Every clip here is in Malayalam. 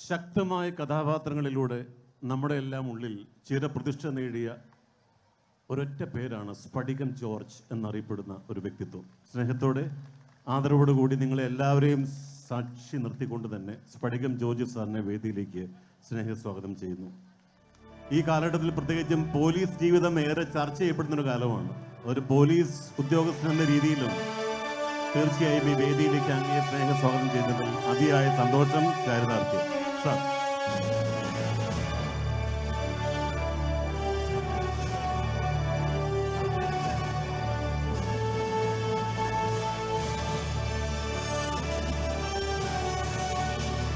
ശക്തമായ കഥാപാത്രങ്ങളിലൂടെ നമ്മുടെ എല്ലാം ഉള്ളിൽ ചിരപ്രതിഷ്ഠ നേടിയ ഒരൊറ്റ പേരാണ് സ്ഫടികം ജോർജ് എന്നറിയപ്പെടുന്ന ഒരു വ്യക്തിത്വം. സ്നേഹത്തോടെ ആദരവോടുകൂടി നിങ്ങളെ എല്ലാവരെയും സാക്ഷി നിർത്തിക്കൊണ്ട് തന്നെ സ്ഫടികം ജോർജ് സാറിനെ വേദിയിലേക്ക് സ്നേഹസ്വാഗതം ചെയ്യുന്നു. ഈ കാലഘട്ടത്തിൽ പ്രത്യേകിച്ചും പോലീസ് ജീവിതം ഏറെ ചർച്ച ചെയ്യപ്പെടുന്ന ഒരു കാലമാണ്. ഒരു പോലീസ് ഉദ്യോഗസ്ഥൻ എന്ന രീതിയിലും തീർച്ചയായും ഈ വേദിയിലേക്ക് അങ്ങേ സ്നേഹസ്വാഗതം ചെയ്യുന്നതിൽ അതിയായ സന്തോഷം. ചാരിതാർത്ഥ്യം സാർ.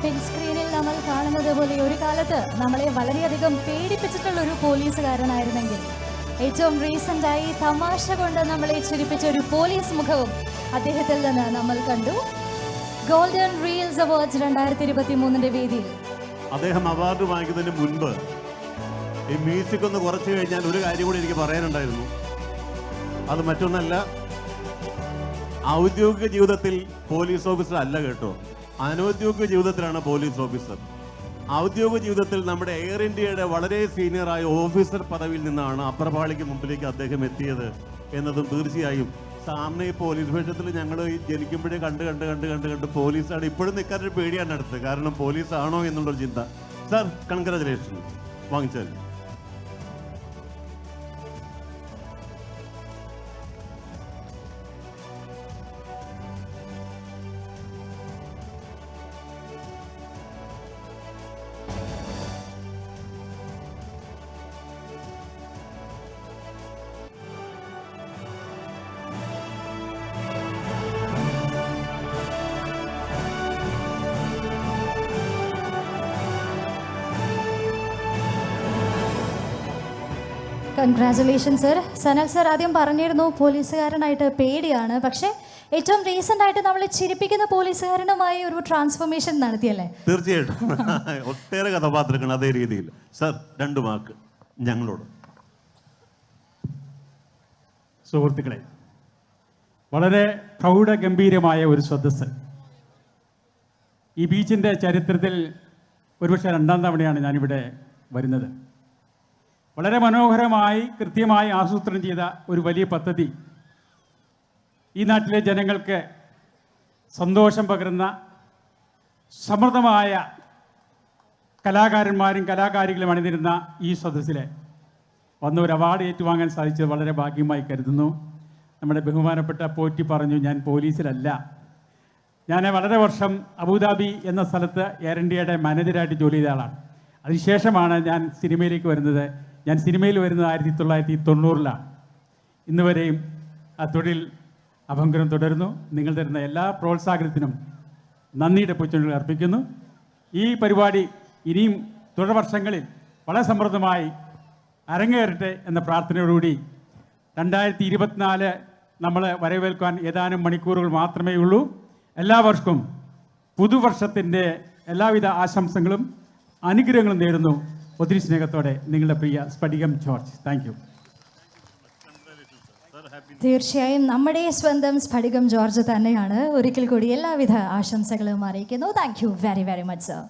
ബിഗ് സ്ക്രീനിൽ നമ്മൾ കാണുന്നത് പോലെ ഒരു കാലത്ത് നമ്മളെ വളരെയധികം പേടിപ്പിച്ചിട്ടുള്ള ഒരു പോലീസുകാരനായിരുന്നെങ്കിൽ ഏറ്റവും റീസെൻ്റായി തമാശ കൊണ്ട് നമ്മളെ ചിരിപ്പിച്ച ഒരു പോലീസ് മുഖവും അദ്ദേഹത്തിൽ നിന്ന് നമ്മൾ കണ്ടു. ഗോൾഡൻ റീൽസ് അവാർഡ്സ് 2023 വേദിയിൽ അദ്ദേഹം അവാർഡ് വാങ്ങിക്കുന്നതിന് മുൻപ് ഈ മ്യൂസിക് ഒന്ന് കുറച്ച് കഴിഞ്ഞാൽ ഒരു കാര്യം കൂടി എനിക്ക് പറയാനുണ്ടായിരുന്നു. അത് മറ്റൊന്നല്ല, ഔദ്യോഗിക ജീവിതത്തിൽ പോലീസ് ഓഫീസർ അല്ല കേട്ടോ, അനൗദ്യോഗിക ജീവിതത്തിലാണ് പോലീസ് ഓഫീസർ. ഔദ്യോഗിക ജീവിതത്തിൽ നമ്മുടെ എയർ ഇന്ത്യയുടെ വളരെ സീനിയറായ ഓഫീസർ പദവിയിൽ നിന്നാണ് അപ്രപാളിക്ക് മുമ്പിലേക്ക് അദ്ദേഹം എത്തിയത് എന്നതും തീർച്ചയായും സാമനെ പോലീസ് വേഷത്തിൽ ഞങ്ങൾ ജനിക്കുമ്പോഴേ കണ്ട് പോലീസാണ് ഇപ്പോഴും നിൽക്കാനൊരു പേടിയാണ് അടുത്ത്. കാരണം പോലീസ് ആണോ എന്നുള്ളൊരു ചിന്ത. Sir, congratulation. വാങ്ങിച്ചാൽ കൺഗ്രാജുലേഷൻ സർ. സനൽ സർ ആദ്യം പറഞ്ഞിരുന്നു പോലീസുകാരനായിട്ട് പേടിയാണ്, പക്ഷേ ഏറ്റവും റീസെൻ്റ് ആയിട്ട് നമ്മളെ ചിരിപ്പിക്കുന്ന പോലീസുകാരനുമായി ഒരു ട്രാൻസ്ഫോർമേഷൻ നടത്തിയല്ലേ? തീർച്ചയായിട്ടും ഒട്ടേറെ കഥാപാത്രങ്ങൾ അതേ രീതിയിൽ. സർ, 2 വാക്ക് ഞങ്ങളോട്. സുഹൃത്തുക്കളെ, വളരെ പ്രൗഢഗംഭീരമായ ഒരു സദസ്സ്. ഈ ബീച്ചിൻ്റെ ചരിത്രത്തിൽ ഒരുപക്ഷെ 2ാം തവണയാണ് ഞാനിവിടെ വരുന്നത്. വളരെ മനോഹരമായി കൃത്യമായി ആസൂത്രണം ചെയ്ത ഒരു വലിയ പദ്ധതി ഈ നാട്ടിലെ ജനങ്ങൾക്ക് സന്തോഷം പകരുന്ന സമൃദ്ധമായ കലാകാരന്മാരും കലാകാരികളും അണിനിരുന്ന ഈ സദസ്സിലെ വന്ന ഒരു അവാർഡ് ഏറ്റുവാങ്ങാൻ സാധിച്ചത് വളരെ ഭാഗ്യമായി കരുതുന്നു. നമ്മുടെ ബഹുമാനപ്പെട്ട പോറ്റി പറഞ്ഞു, ഞാൻ പോലീസിലല്ല. ഞാൻ വളരെ വർഷം അബുദാബി എന്ന സ്ഥലത്ത് എയർ ഇന്ത്യയുടെ മാനേജരായിട്ട് ജോലി ചെയ്ത ആളാണ്. അതിനുശേഷമാണ് ഞാൻ സിനിമയിലേക്ക് വരുന്നത്. ഞാൻ സിനിമയിൽ വരുന്നത് 1990-ലാണ്. ഇന്ന് വരെയും ആ തൊഴിൽ അഭംഗരം തുടരുന്നു. നിങ്ങൾ തരുന്ന എല്ലാ പ്രോത്സാഹനത്തിനും നന്ദിയുടെ പൂച്ചെണ്ടുകൾ അർപ്പിക്കുന്നു. ഈ പരിപാടി ഇനിയും തുടർ വർഷങ്ങളിൽ വളരെ സമൃദ്ധമായി അരങ്ങേറട്ടെ എന്ന പ്രാർത്ഥനയോടുകൂടി 2024 നമ്മൾ വരവേൽക്കാൻ ഏതാനും മണിക്കൂറുകൾ മാത്രമേ ഉള്ളൂ. എല്ലാവർക്കും പുതുവർഷത്തിൻ്റെ എല്ലാവിധ ആശംസകളും അനുഗ്രഹങ്ങളും നേരുന്നു. ഒത്തിരി സ്നേഹത്തോടെ നിങ്ങളുടെ പ്രിയ സ്ഫടികം ജോർജ്. Thank you. തീർച്ചയായും നമ്മുടെ സ്വന്തം സ്ഫടികം ജോർജ് തന്നെയാണ്. ഒരിക്കൽ കൂടി എല്ലാവിധ ആശംസകളും അറിയിക്കുന്നു. Thank you very very much sir.